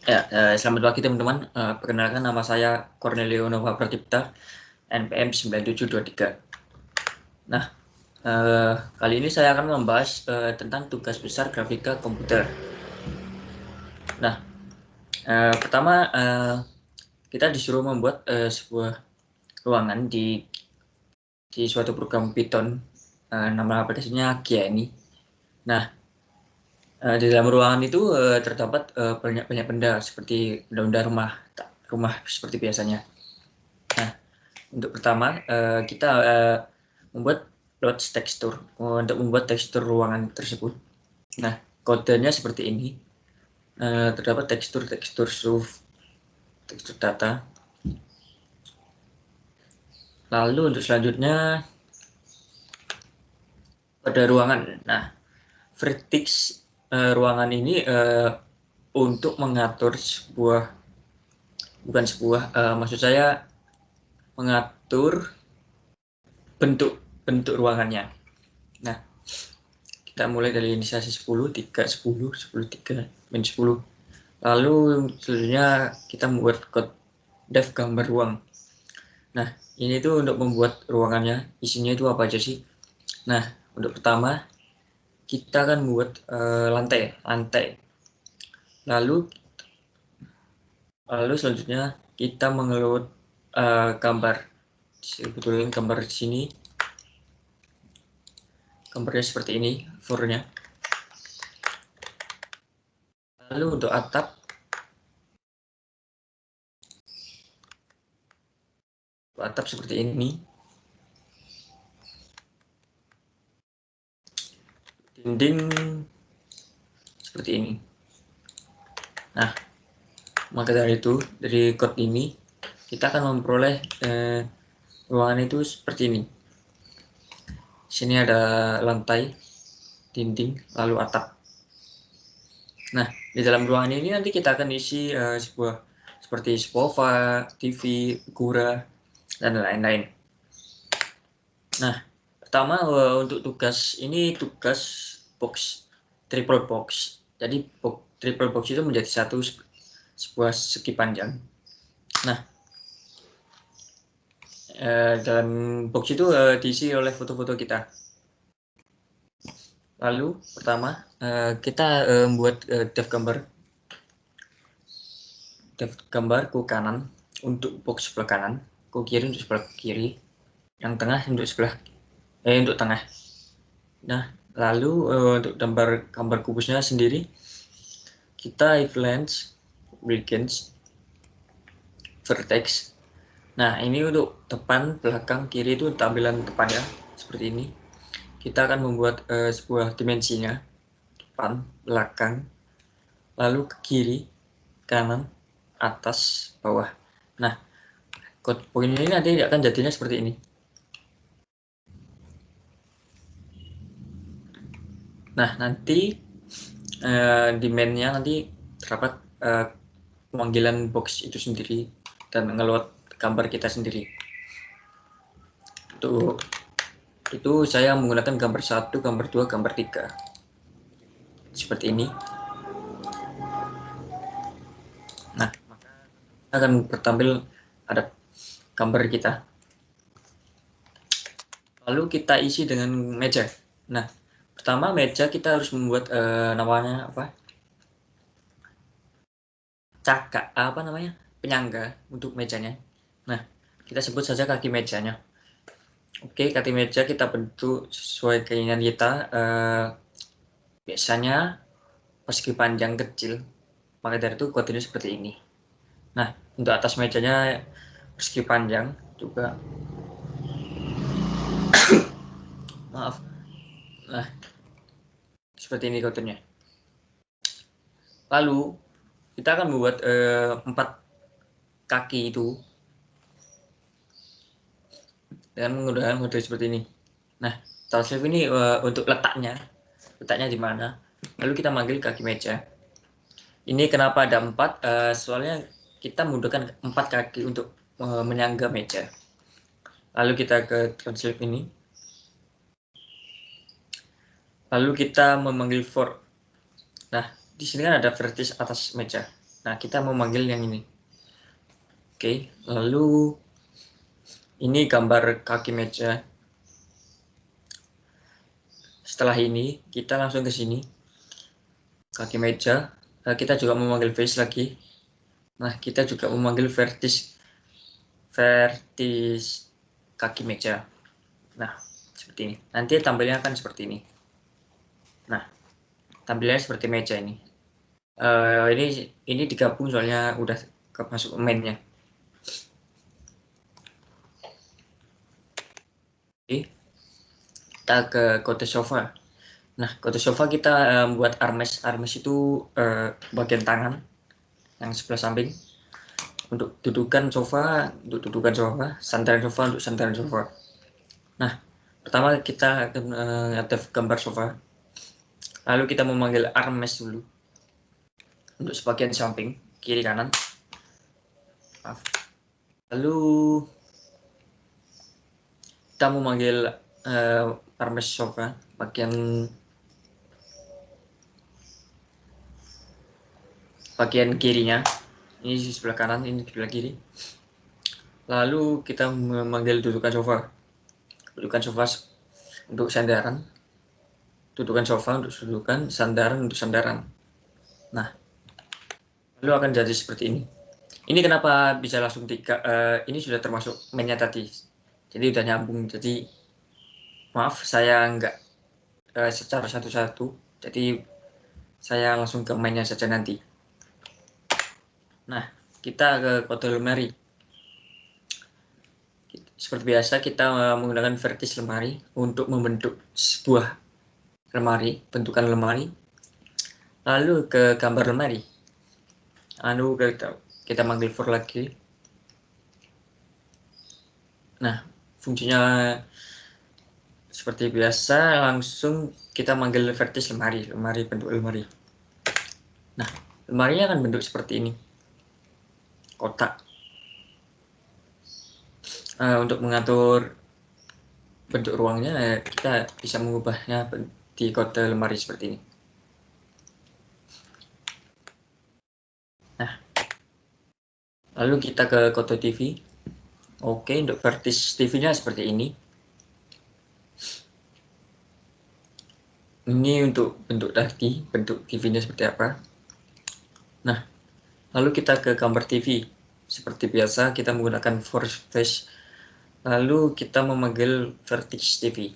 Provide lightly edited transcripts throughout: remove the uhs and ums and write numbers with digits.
Ya, selamat pagi teman-teman. Perkenalkan nama saya Cornelio Nova Pratipta, NPM 9723. Nah, kali ini saya akan membahas tentang tugas besar grafika komputer. Nah, pertama kita disuruh membuat sebuah ruangan di suatu program Python, nama aplikasinya Giani. Nah, di dalam ruangan itu terdapat banyak benda seperti benda-benda rumah seperti biasanya. Nah, untuk pertama kita membuat load tekstur untuk membuat tekstur ruangan tersebut. Nah, kodenya seperti ini. Terdapat tekstur suruf, tekstur data. Lalu untuk selanjutnya pada ruangan. Nah, vertex ruangan ini untuk mengatur maksud saya mengatur bentuk ruangannya. Nah, kita mulai dari inisiasi 10, 3, 10, 10, 3, min 10. Lalu selanjutnya kita membuat code dev gambar ruang. Nah, ini tuh untuk membuat ruangannya, isinya itu apa aja sih? Nah, untuk pertama kita akan membuat lantai. Lalu selanjutnya kita mengeload gambar. Sebetulnya gambar di sini gambarnya seperti ini, floor-nya. Lalu untuk atap seperti ini. Dinding seperti ini. Nah, maka dari itu dari code ini kita akan memperoleh ruangan itu seperti ini. Sini ada lantai, dinding, lalu atap. Nah, di dalam ruangan ini nanti kita akan isi sebuah seperti sofa, TV, gura, dan lain-lain. Nah, pertama untuk tugas ini tugas box, triple box. Jadi triple box itu menjadi sebuah segi panjang. Nah, dalam box itu diisi oleh foto-foto kita. Lalu pertama kita membuat dev gambar ku kanan untuk box sebelah kanan, ku kiri untuk sebelah kiri, yang tengah untuk untuk tengah. Nah, lalu untuk gambar kubusnya sendiri kita if length, begins, vertex. Nah, ini untuk depan, belakang, kiri itu tampilan depan ya, seperti ini. Kita akan membuat sebuah dimensinya, depan, belakang, lalu ke kiri, kanan, atas, bawah. Nah, code poin ini nanti akan jadinya seperti ini. Nah, nanti di main-nya nanti terdapat pemanggilan box itu sendiri dan ngeload gambar kita sendiri. Itu saya menggunakan gambar 1, gambar 2, gambar 3. Seperti ini. Nah, akan bertampil ada gambar kita. Lalu kita isi dengan meja. Nah, pertama meja kita harus membuat namanya apa? Penyangga untuk mejanya. Nah, kita sebut saja kaki mejanya. Oke, kaki meja kita bentuk sesuai keinginan kita. Biasanya persegi panjang kecil. Maka dari itu kodenya seperti ini. Nah, untuk atas mejanya persegi panjang juga. Maaf. Nah, seperti ini kodenya. Lalu kita akan membuat 4 kaki itu dengan menggunakan model seperti ini. Nah, tailslave ini untuk letaknya di mana. Lalu kita manggil kaki meja. Ini kenapa ada 4? Soalnya kita membutuhkan 4 kaki untuk menyangga meja. Lalu kita ke tailslave ini. Lalu kita memanggil for. Nah, di sini kan ada vertex atas meja. Nah, kita memanggil yang ini. Oke, lalu ini gambar kaki meja. Setelah ini, kita langsung ke sini. Kaki meja. Kita juga memanggil face lagi. Nah, kita juga memanggil vertis kaki meja. Nah, seperti ini. Nanti tampilnya akan seperti ini. Nah, tampilnya seperti meja ini. Ini digabung soalnya udah masuk mainnya. Oke, kita ke kode sofa. Nah, kode sofa kita buat armrest. Armrest itu bagian tangan yang sebelah samping. Untuk dudukan sofa, sandaran sofa untuk sandaran sofa. Nah, pertama kita akan ada gambar sofa. Lalu kita memanggil armrest dulu. Untuk sebagian samping, kiri kanan. Maaf. Lalu kita memanggil armrest sofa bagian kirinya. Ini di sebelah kanan, ini di sebelah kiri. Lalu kita memanggil dudukan sofa. Dudukan sofa untuk sandaran. Dudukan sofa untuk dudukan, sandaran untuk sandaran. Nah, lalu akan jadi seperti ini. Ini kenapa bisa langsung 3? Ini sudah termasuk mainnya tadi. Jadi udah nyambung. Jadi maaf saya nggak secara satu-satu. Jadi saya langsung ke mainnya saja nanti. Nah, kita ke kode lemari. Seperti biasa kita menggunakan vertis lemari untuk membentuk sebuah lemari, bentukan lemari. Lalu ke gambar lemari. Lalu kita manggil for lagi. Nah, fungsinya seperti biasa, langsung kita manggil vertis lemari, bentuk lemari. Nah, lemarinya akan bentuk seperti ini, kotak. Untuk mengatur bentuk ruangnya, kita bisa mengubahnya di kode lemari seperti ini. Nah, lalu kita ke kode TV. Oke, untuk vertis TV-nya seperti ini. Ini untuk bentuk tadi, bentuk TV-nya seperti apa. Nah, lalu kita ke gambar TV. Seperti biasa, kita menggunakan force face. Lalu kita memanggil vertex TV.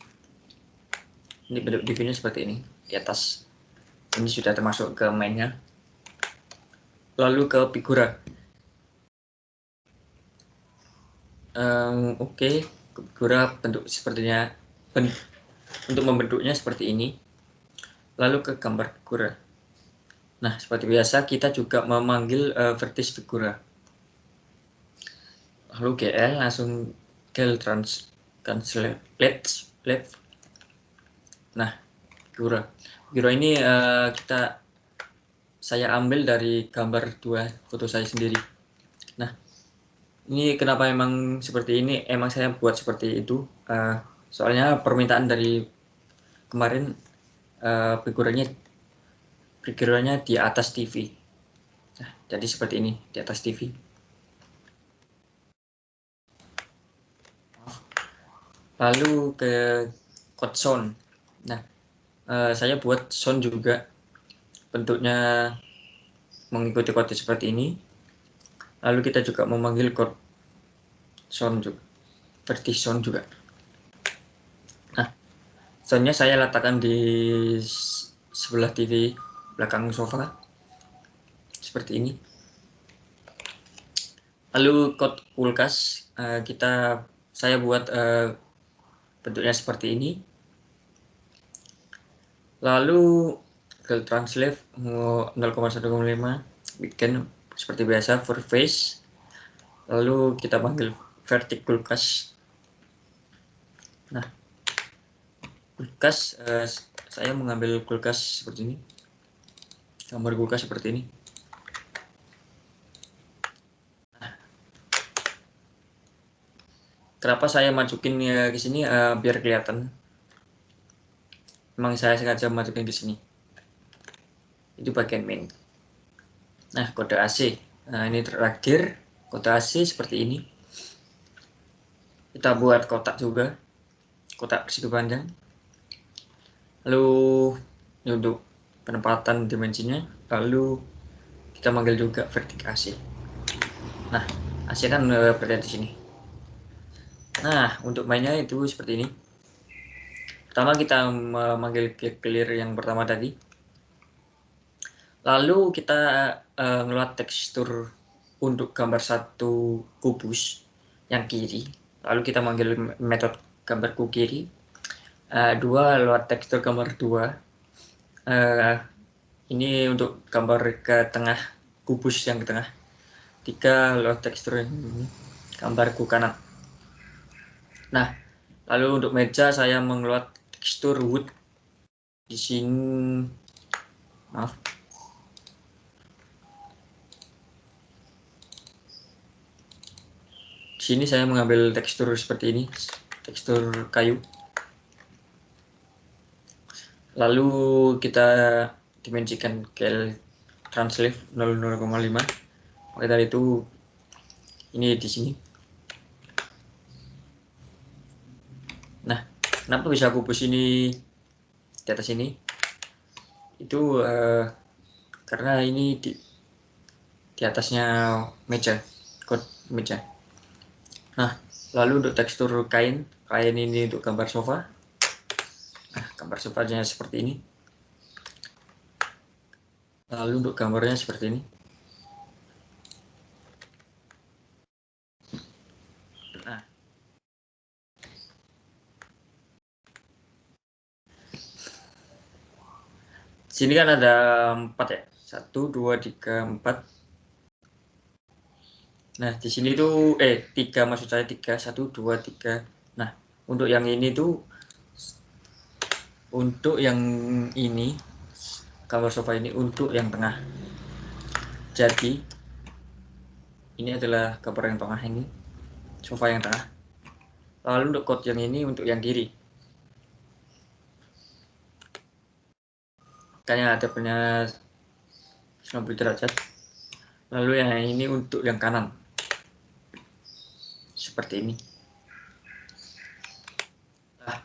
Ini bentuk TV-nya seperti ini, di atas. Ini sudah termasuk ke mainnya. Lalu ke figura. Oke, figura bentuk sepertinya, untuk membentuknya seperti ini. Lalu ke gambar figura. Nah, seperti biasa kita juga memanggil vertex figura. Lalu GL langsung translate. Nah, figura ini saya ambil dari gambar 2 foto saya sendiri. Nah, ini kenapa emang seperti ini? Emang saya buat seperti itu. Soalnya permintaan dari kemarin figuranya di atas TV. Nah, jadi seperti ini di atas TV. Lalu ke code sound. Nah, saya buat sound juga bentuknya mengikuti kode seperti ini. Lalu kita juga memanggil code sound juga, vertex sound juga. Nah, soundnya saya letakkan di sebelah TV belakang sofa seperti ini. Lalu code kulkas saya buat bentuknya seperti ini. Lalu Google Translate 0,105 bikin seperti biasa for face. Lalu kita panggil vertex kulkas. Nah, kulkas saya mengambil kulkas seperti ini, gambar kulkas seperti ini. Nah, kenapa saya masukin ke sini biar kelihatan. Memang saya sengaja masukin ke sini. Itu bagian main. Nah, kode AC. Nah, ini terakhir kode AC seperti ini. Kita buat kotak juga, kotak persegi panjang. Lalu ini untuk penempatan dimensinya. Lalu kita manggil juga vertik AC. Nah, AC kan berada di sini. Nah, untuk mainnya itu seperti ini. Pertama kita memanggil clear yang pertama tadi. Lalu kita ngeluat tekstur untuk gambar satu kubus yang kiri. Lalu kita manggil metode gambar ku kiri. Dua, load tekstur gambar 2. Ini untuk gambar ke tengah, kubus yang ke tengah. 3, load tekstur ini, gambar ku kanan. Nah, lalu untuk meja saya mengeluat tekstur wood di sini. Maaf. Di sini saya mengambil tekstur seperti ini, tekstur kayu. Lalu kita dimensikan ke translate 0,5. Oleh dari itu ini di sini. Nah, kenapa bisa kubus ini di atas ini? Itu karena ini di atasnya meja, kode meja. Nah, lalu untuk tekstur kain ini untuk gambar sofa. Nah, gambar sofanya seperti ini. Lalu untuk gambarnya seperti ini. Nah, sini kan ada 4 ya. 1, 2, 3, 4. Nah, di sini tuh 3, maksud saya 3, 1, 2, 3. Nah, untuk yang ini tuh, untuk yang ini gambar sofa ini untuk yang tengah. Jadi ini adalah gambar yang tengah, ini sofa yang tengah. Lalu untuk code yang ini untuk yang kiri. Kayaknya ada punya 90 derajat. Lalu yang ini untuk yang kanan. Seperti ini. Nah,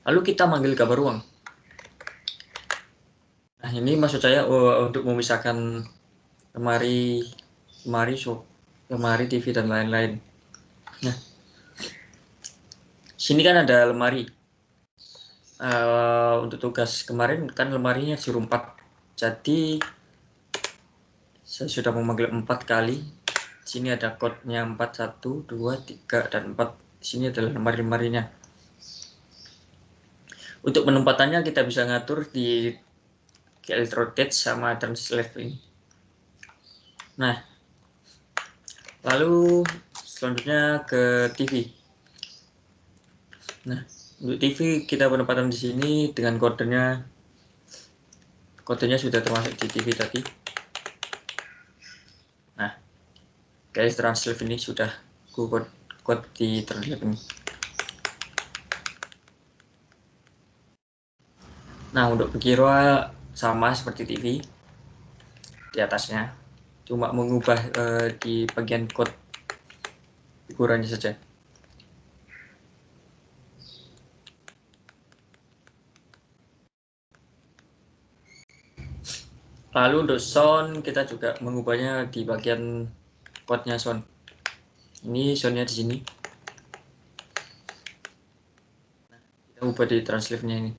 lalu kita manggil gambar ruang. Nah, ini maksud saya untuk memisahkan lemari, TV dan lain-lain. Nah, sini kan ada lemari. Untuk tugas kemarin kan lemarinya suruh 4. Jadi saya sudah memanggil 4 kali. Sini ada code-nya 4, 1, 2, 3, dan 4. Sini adalah lemari-lemarinya. Untuk penempatannya kita bisa ngatur di rotate sama translate ini. Nah, lalu selanjutnya ke TV. Nah, untuk TV kita penempatan di sini dengan kodenya sudah termasuk di TV tadi. Nah, guys, translate ini sudah code di translate ini. Nah, untuk pengira sama seperti TV di atasnya, cuma mengubah di bagian code ukurannya saja. Lalu untuk sound kita juga mengubahnya di bagian code-nya sound. Ini sound-nya di sini. Nah, kita ubah di translate-nya ini.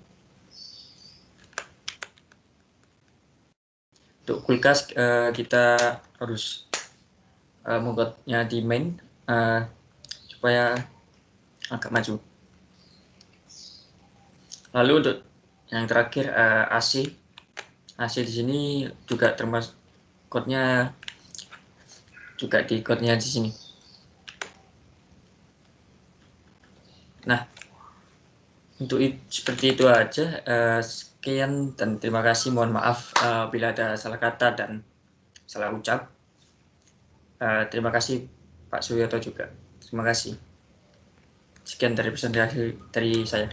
Untuk kulkas kita harus membuatnya di main supaya agak maju. Lalu untuk yang terakhir AC di sini juga termasuk code-nya juga di code-nya di sini. Nah, untuk seperti itu aja. Sekian dan terima kasih. Mohon maaf bila ada salah kata dan salah ucap. Terima kasih Pak Suyoto juga. Terima kasih. Sekian dari presentasi dari saya.